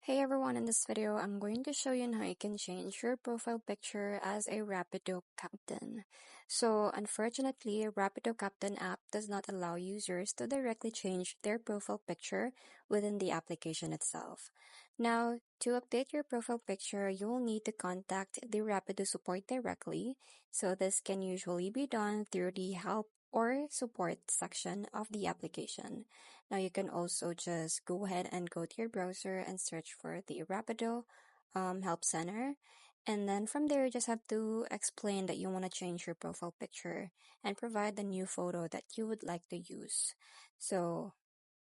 Hey everyone, in this video, I'm going to show you how you can change your profile picture as a Rapido Captain. So, unfortunately, Rapido Captain app does not allow users to directly change their profile picture within the application itself. Now, to update your profile picture, you will need to contact the Rapido support directly. So, this can usually be done through the help or support section of the application. Now you can also just go ahead and go to your browser and search for the Rapido Help Center. And then from there, you just have to explain that you want to change your profile picture and provide the new photo that you would like to use. So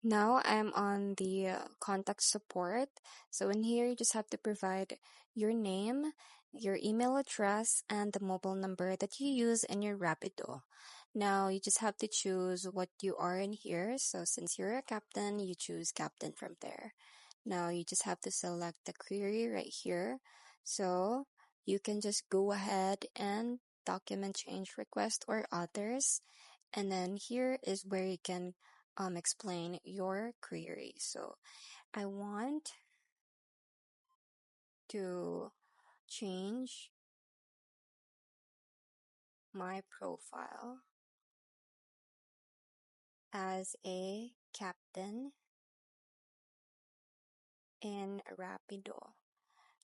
now I'm on the contact support. So in here, you just have to provide your name, your email address, and the mobile number that you use in your Rapido. Now you just have to choose what you are in here. So since you're a captain, you choose captain from there. Now you just have to select the query right here. So you can just go ahead and document change request or others. And then here is where you can explain your query. So I want to change my profile as a captain in Rapido.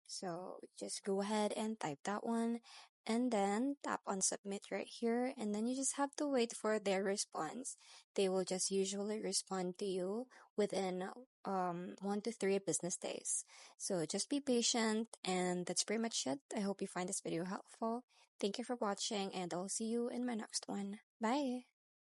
So just go ahead and type that one and then tap on submit right here. And then you just have to wait for their response. They will just usually respond to you within 1 to 3 business days. So just be patient, and that's pretty much it. I hope you find this video helpful. Thank you for watching, and I'll see you in my next one. Bye.